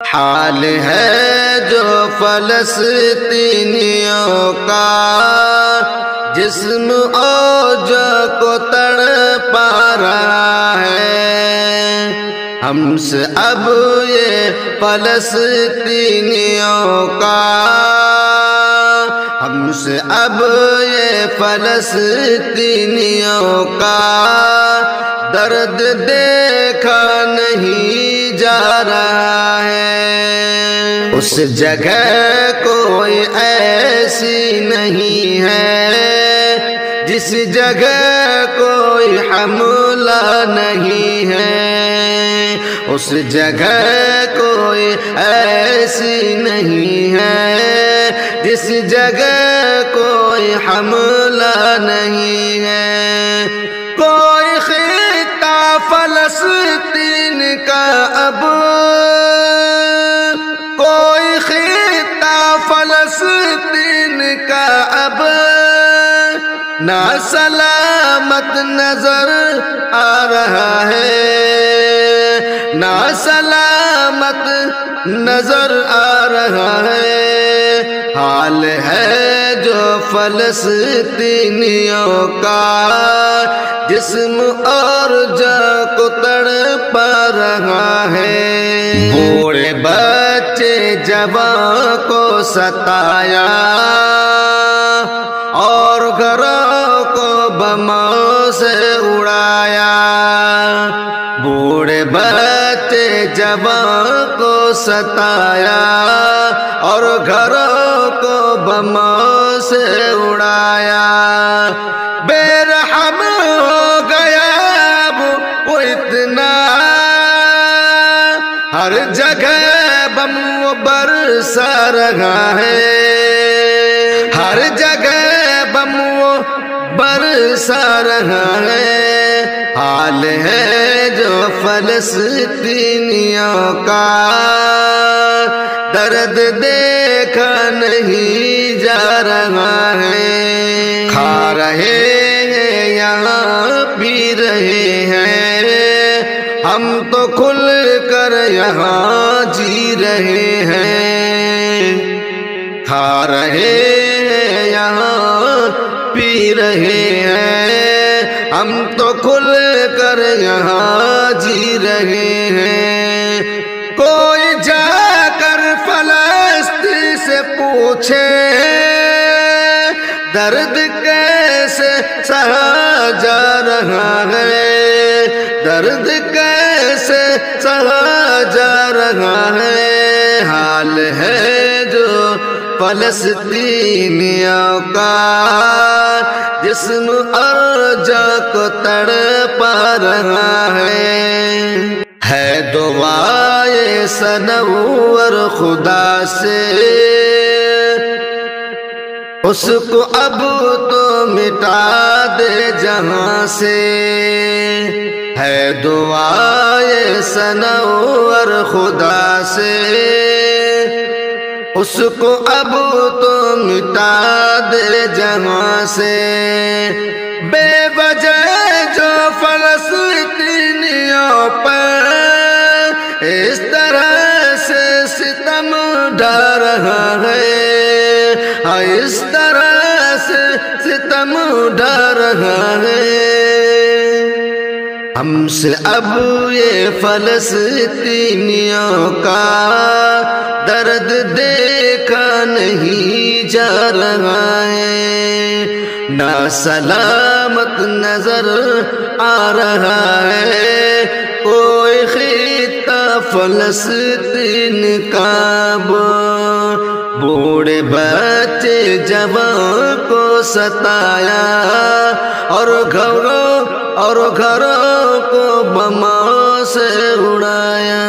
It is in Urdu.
حال ہے جو فلسطینیوں کا، جسم اوج کو تڑپا رہا ہے۔ ہم سے اب یہ فلسطینیوں کا، ہم سے اب یہ فلسطینیوں کا درد دیکھا نہیں جا رہا ہے۔ اس جگہ کوئی ایسی نہیں ہے جس جگہ کوئی حملہ نہیں ہے۔ اس جگہ کوئی ایسی نہیں ہے جس جگہ کوئی حملہ نہیں ہے۔ کوئی خطہ فلسطین کا اب، کوئی خطہ فلسطین کا اب نا سلامت نظر آ رہا ہے، نا سلامت نظر آ رہا ہے۔ حال ہے جو فلسطینیوں کا، جسم اور جاں کو تڑپا رہا ہے۔ بوڑھے بچے جوان کو ستایا اور گھروں کو بموں سے اڑایا۔ بوڑھے بچے جوان کو ستایا اور گھروں کو بموں سے اڑایا۔ بے رحم ہو گیا وہ اتنا، ہر جگہ بم برسا رہا ہے، ہر جگہ بم برسا رہا ہے۔ حال ہے جو فلسطینیوں کا درد دیکھا نہیں جا رہا ہے۔ کھا رہے ہیں یہاں پی رہے ہیں، ہم تو کھل کر یہاں جی رہے ہیں۔ کھا رہے ہیں یہاں پی رہے ہیں، ہم تو کھل کر یہاں جی رہے ہیں۔ کوئی جا کر فلسطین سے پوچھے درد کیسے سہا جا رہا ہے، درد کیسے سہا جا رہا ہے۔ حال ہے جو فلسطینیوں کا، جسم اور جاں کو تڑپا رہا ہے دعائے سنور خدا سے، اس کو اب تو مٹا دے جہاں سے۔ ہے دعائے سنور خدا سے، اس کو اب تو مٹا دے جہاں سے۔ بے وجہ جو فلسطینیوں پر اس طرح سے ستم ڈھا رہا ہے، اس طرح سے ستم ڈھا رہا ہے۔ ہم سے اب یہ فلسطینیوں کا درد دیکھا نہیں جا رہا ہے، نا سلامت نظر آ رہا ہے۔ کوئی خطہ فلسطین کا بوڑھے بچے جوان کو ستایا اور گھروں کو بموں سے اڑایا۔